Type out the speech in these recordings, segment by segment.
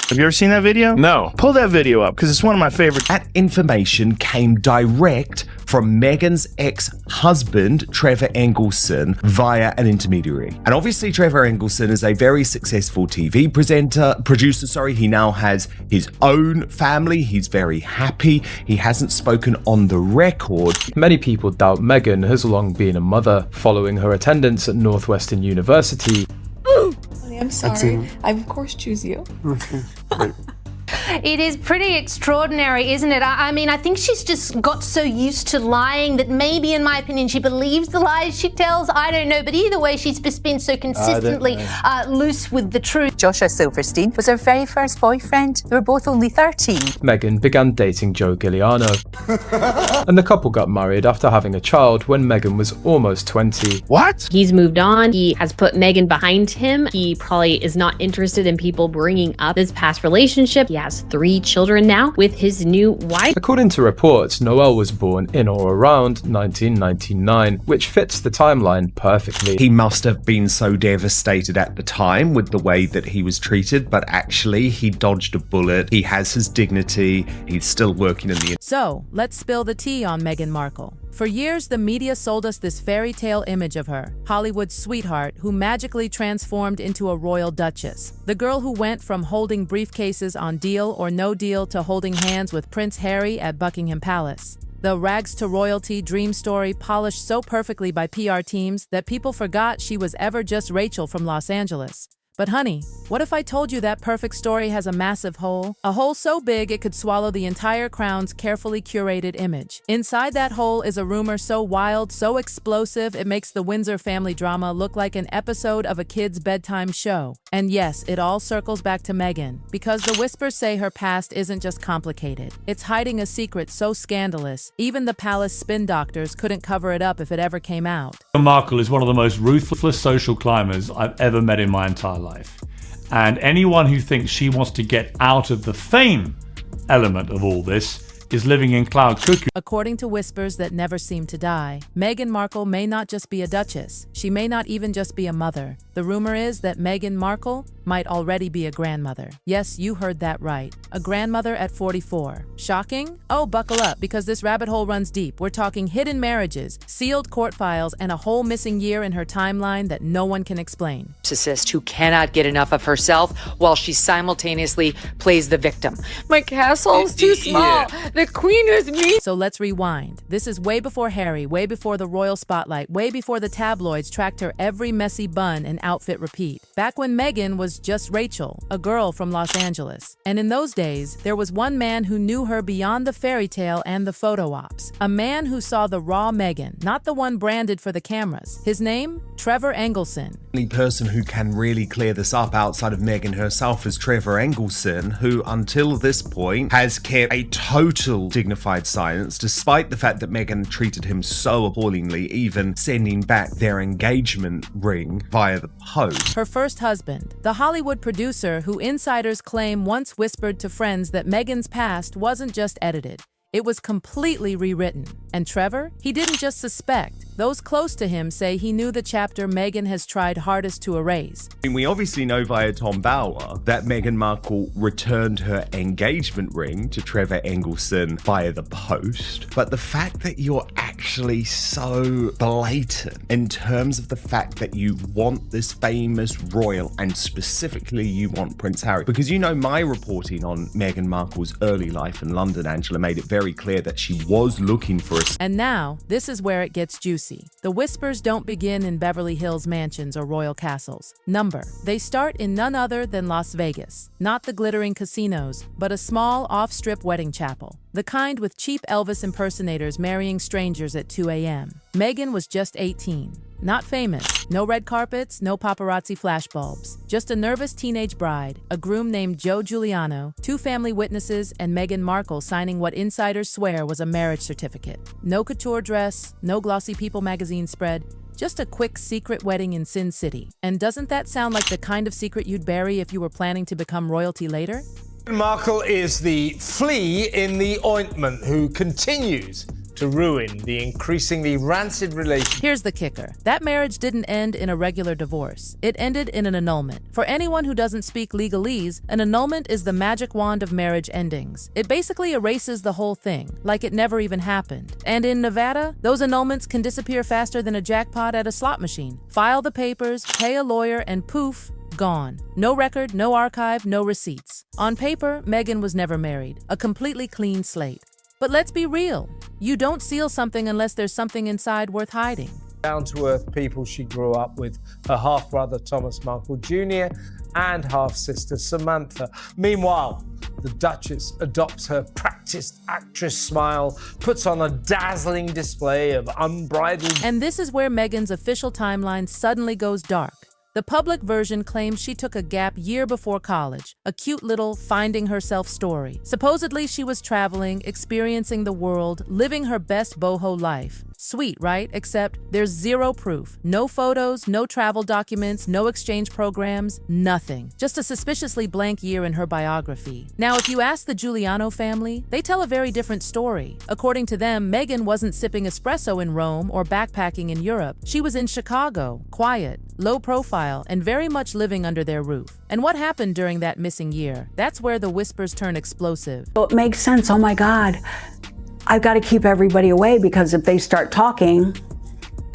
Have you ever seen that video? No. Pull that video up, because it's one of my favorites. That information came direct from Meghan's ex-husband, Trevor Engelson, via an intermediary. And obviously Trevor Engelson is a very successful TV producer. He now has his own family. He's very happy. He hasn't spoken on the record. Many people doubt Meghan has long been a mother, following her attendance at Northwestern University. Honey, I'm sorry. I of course choose you. Okay. Great. It is pretty extraordinary, isn't it? I mean, I think she's just got so used to lying that maybe, in my opinion, she believes the lies she tells. I don't know, but either way, she's just been so consistently loose with the truth. Joshua Silverstein was her very first boyfriend. They were both only 13. Meghan began dating Joe Giuliano, and the couple got married after having a child when Meghan was almost 20. What? He's moved on. He has put Meghan behind him. He probably is not interested in people bringing up his past relationship. He has 3 children now with his new wife. According to reports, Noelle was born in or around 1999, which fits the timeline perfectly. He must have been so devastated at the time with the way that he was treated, but actually he dodged a bullet. He has his dignity. He's still working in the... So, let's spill the tea on Meghan Markle. For years, the media sold us this fairy tale image of her, Hollywood's sweetheart who magically transformed into a royal duchess. The girl who went from holding briefcases on Deal or No Deal to holding hands with Prince Harry at Buckingham Palace. The rags to royalty dream story polished so perfectly by PR teams that people forgot she was ever just Rachel from Los Angeles. But honey, what if I told you that perfect story has a massive hole? A hole so big it could swallow the entire crown's carefully curated image. Inside that hole is a rumor so wild, so explosive, it makes the Windsor family drama look like an episode of a kid's bedtime show. And yes, it all circles back to Meghan, because the whispers say her past isn't just complicated. It's hiding a secret so scandalous, even the palace spin doctors couldn't cover it up if it ever came out. Meghan Markle is one of the most ruthless social climbers I've ever met in my entire life. And anyone who thinks she wants to get out of the fame element of all this is living in cloud cuckoo. According to whispers that never seem to die, Meghan Markle may not just be a duchess. She may not even just be a mother. The rumor is that Meghan Markle might already be a grandmother. Yes, you heard that right. A grandmother at 44. Shocking? Oh, buckle up, because this rabbit hole runs deep. We're talking hidden marriages, sealed court files, and a whole missing year in her timeline that no one can explain. Narcissist who cannot get enough of herself while she simultaneously plays the victim. My castle's too small. The queen is me. So let's rewind. This is way before Harry, way before the royal spotlight, way before the tabloids tracked her every messy bun and outfit repeat. Back when Meghan was just Rachel, a girl from Los Angeles. And in those days, there was one man who knew her beyond the fairy tale and the photo ops. A man who saw the raw Meghan, not the one branded for the cameras. His name? Trevor Engelson. The only person who can really clear this up outside of Meghan herself is Trevor Engelson, who until this point has kept a total dignified silence, despite the fact that Meghan treated him so appallingly, even sending back their engagement ring via the post. Her first husband, the Hollywood producer who insiders claim once whispered to friends that Meghan's past wasn't just edited. It was completely rewritten. And Trevor? He didn't just suspect. Those close to him say he knew the chapter Meghan has tried hardest to erase. We obviously know via Tom Bower that Meghan Markle returned her engagement ring to Trevor Engelson via the post. But the fact that you're actually so blatant in terms of the fact that you want this famous royal, and specifically you want Prince Harry, because you know my reporting on Meghan Markle's early life in London, Angela, made it very clear that she was looking for a... And now, this is where it gets juicy. The whispers don't begin in Beverly Hills mansions or royal castles. They start in none other than Las Vegas. Not the glittering casinos, but a small off-strip wedding chapel. The kind with cheap Elvis impersonators marrying strangers at 2 a.m. Meghan was just 18. Not famous, no red carpets, no paparazzi flashbulbs. Just a nervous teenage bride, a groom named Joe Giuliano, 2 family witnesses, and Meghan Markle signing what insiders swear was a marriage certificate. No couture dress, no glossy People magazine spread, just a quick secret wedding in Sin City. And doesn't that sound like the kind of secret you'd bury if you were planning to become royalty later? Markle is the flea in the ointment who continues to ruin the increasingly rancid relationship. Here's the kicker. That marriage didn't end in a regular divorce. It ended in an annulment. For anyone who doesn't speak legalese, an annulment is the magic wand of marriage endings. It basically erases the whole thing, like it never even happened. And in Nevada, those annulments can disappear faster than a jackpot at a slot machine. File the papers, pay a lawyer, and poof, gone. No record, no archive, no receipts. On paper, Meghan was never married. A completely clean slate. But let's be real. You don't seal something unless there's something inside worth hiding. Down-to-earth people she grew up with, her half-brother Thomas Markle Jr. and half-sister Samantha. Meanwhile, the Duchess adopts her practiced actress smile, puts on a dazzling display of unbridled... And this is where Meghan's official timeline suddenly goes dark. The public version claims she took a gap year before college, a cute little finding herself story. Supposedly she was traveling, experiencing the world, living her best boho life. Sweet, right? Except there's zero proof. No photos, no travel documents, no exchange programs, nothing. Just a suspiciously blank year in her biography. Now, if you ask the Giuliano family, they tell a very different story. According to them, Meghan wasn't sipping espresso in Rome or backpacking in Europe. She was in Chicago, quiet, low profile, and very much living under their roof. And what happened during that missing year? That's where the whispers turn explosive. Well, it makes sense. Oh my God. I've got to keep everybody away because if they start talking,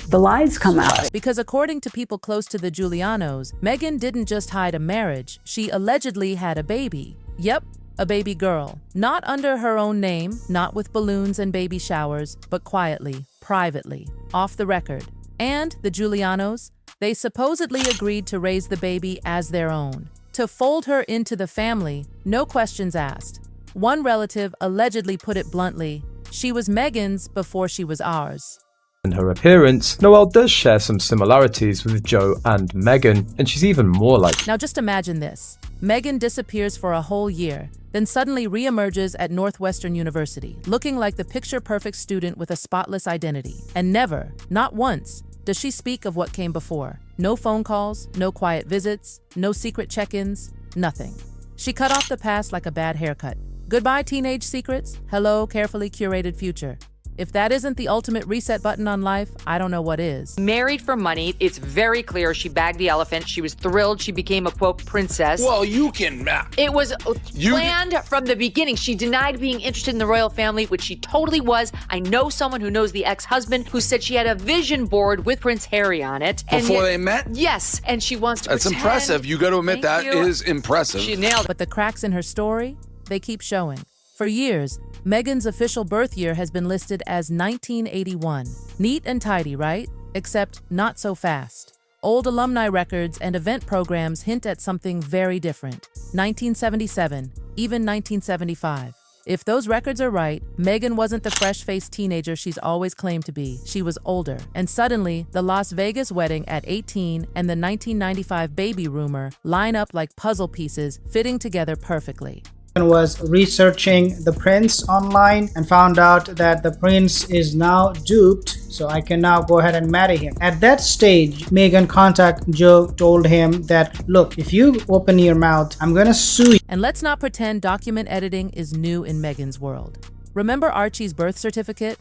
the lies come out. Because according to people close to the Giulianos, Meghan didn't just hide a marriage, she allegedly had a baby. Yep, a baby girl. Not under her own name, not with balloons and baby showers, but quietly, privately, off the record. And the Giulianos, they supposedly agreed to raise the baby as their own, to fold her into the family, no questions asked. One relative allegedly put it bluntly, she was Meghan's before she was ours. In her appearance, Noelle does share some similarities with Joe and Meghan, and she's even more like... Now just imagine this. Meghan disappears for a whole year, then suddenly reemerges at Northwestern University, looking like the picture-perfect student with a spotless identity. And never, not once, does she speak of what came before. No phone calls, no quiet visits, no secret check-ins, nothing. She cut off the past like a bad haircut. Goodbye, teenage secrets. Hello, carefully curated future. If that isn't the ultimate reset button on life, I don't know what is. Married for money. It's very clear she bagged the elephant. She was thrilled. She became a, quote, princess. Well, you can... It was planned from the beginning. She denied being interested in the royal family, which she totally was. I know someone who knows the ex-husband who said she had a vision board with Prince Harry on it. Before they met? Yes, and she wants to That's pretend. impressive. You got to admit that is impressive. She nailed it. But the cracks in her story, they keep showing. For years, Meghan's official birth year has been listed as 1981. Neat and tidy, right? Except not so fast. Old alumni records and event programs hint at something very different. 1977, even 1975. If those records are right, Meghan wasn't the fresh-faced teenager she's always claimed to be. She was older. And suddenly, the Las Vegas wedding at 18 and the 1995 baby rumor line up like puzzle pieces, fitting together perfectly. Was researching the prince online and found out that the prince is now duped, so I can now go ahead and marry him. At that stage, Meghan contacted Joe, told him that, look, if you open your mouth, I'm gonna sue you. And let's not pretend document editing is new in Meghan's world. Remember Archie's birth certificate?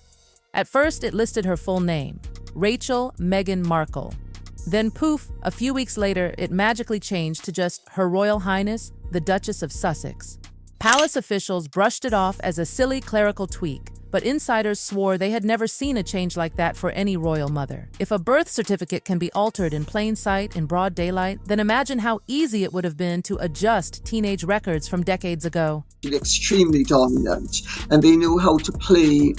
At first, it listed her full name, Rachel Meghan Markle. Then poof, a few weeks later, it magically changed to just Her Royal Highness, the Duchess of Sussex. Palace officials brushed it off as a silly clerical tweak, but insiders swore they had never seen a change like that for any royal mother. If a birth certificate can be altered in plain sight in broad daylight, then imagine how easy it would have been to adjust teenage records from decades ago. Extremely dominant, and they know how to play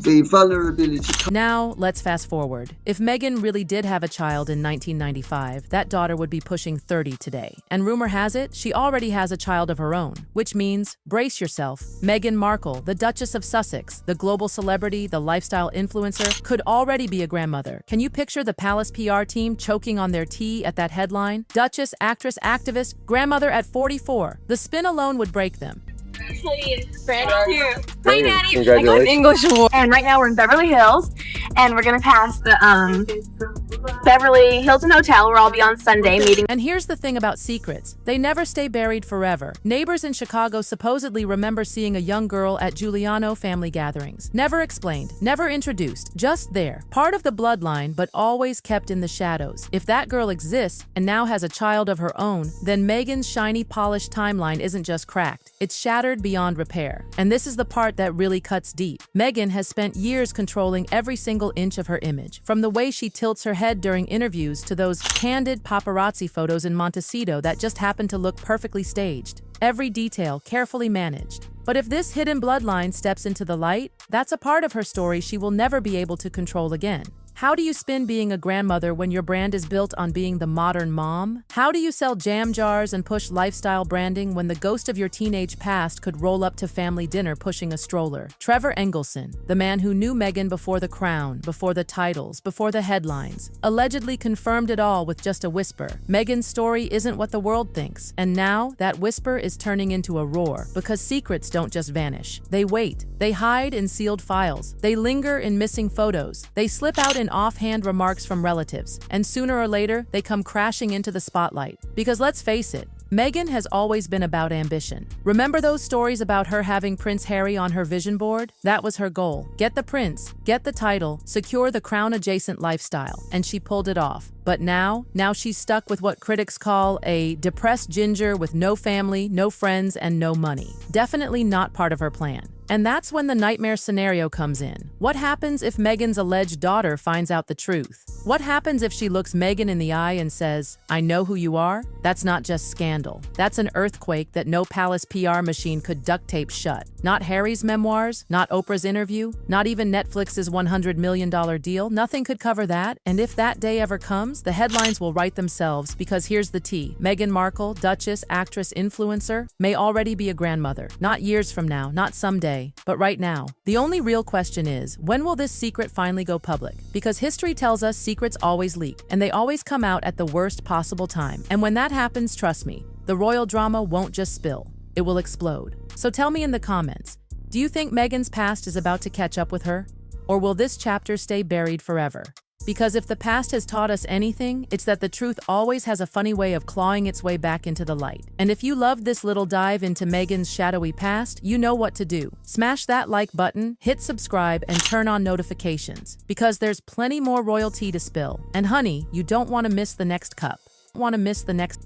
the vulnerability. Now, let's fast forward. If Meghan really did have a child in 1995, that daughter would be pushing 30 today. And rumor has it, she already has a child of her own, which means, brace yourself, Meghan Markle, the Duchess of Sussex, the global celebrity, the lifestyle influencer, could already be a grandmother. Can you picture the palace PR team choking on their tea at that headline? Duchess, actress, activist, grandmother at 44. The spin alone would break them. Hi, Maddie. I go to English Award, and right now we're in Beverly Hills, and we're gonna pass the Beverly Hilton Hotel, where I'll be on Sunday meeting. And here's the thing about secrets. They never stay buried forever. Neighbors in Chicago supposedly remember seeing a young girl at Giuliano family gatherings. Never explained, never introduced, just there. Part of the bloodline, but always kept in the shadows. If that girl exists and now has a child of her own, then Meghan's shiny, polished timeline isn't just cracked. It's shattered beyond repair. And this is the part that really cuts deep. Meghan has spent years controlling every single inch of her image, from the way she tilts her head during interviews to those candid paparazzi photos in Montecito that just happen to look perfectly staged. Every detail carefully managed. But if this hidden bloodline steps into the light, that's a part of her story she will never be able to control again. How do you spin being a grandmother when your brand is built on being the modern mom? How do you sell jam jars and push lifestyle branding when the ghost of your teenage past could roll up to family dinner pushing a stroller? Trevor Engelson, the man who knew Meghan before the crown, before the titles, before the headlines, allegedly confirmed it all with just a whisper. Meghan's story isn't what the world thinks, and now that whisper is turning into a roar, because secrets don't just vanish. They wait. They hide in sealed files. They linger in missing photos. They slip out in offhand remarks from relatives, and sooner or later, they come crashing into the spotlight. Because let's face it, Meghan has always been about ambition. Remember those stories about her having Prince Harry on her vision board? That was her goal. Get the prince, get the title, secure the crown-adjacent lifestyle, and she pulled it off. But now she's stuck with what critics call a depressed ginger with no family, no friends, and no money. Definitely not part of her plan. And that's when the nightmare scenario comes in. What happens if Meghan's alleged daughter finds out the truth? What happens if she looks Meghan in the eye and says, "I know who you are"? That's not just scandal. That's an earthquake that no palace PR machine could duct tape shut. Not Harry's memoirs, not Oprah's interview, not even Netflix's $100 million deal. Nothing could cover that. And if that day ever comes, the headlines will write themselves, because here's the tea. Meghan Markle, Duchess, actress, influencer, may already be a grandmother. Not years from now, not someday, but right now. The only real question is, when will this secret finally go public? Because history tells us secrets always leak, and they always come out at the worst possible time. And when that happens, trust me, the royal drama won't just spill. It will explode. So tell me in the comments, do you think Meghan's past is about to catch up with her? Or will this chapter stay buried forever? Because if the past has taught us anything, it's that the truth always has a funny way of clawing its way back into the light. And if you loved this little dive into Meghan's shadowy past, you know what to do. Smash that like button, hit subscribe, and turn on notifications. Because there's plenty more royalty to spill. And honey, you don't want to miss the next cup. Want to miss the next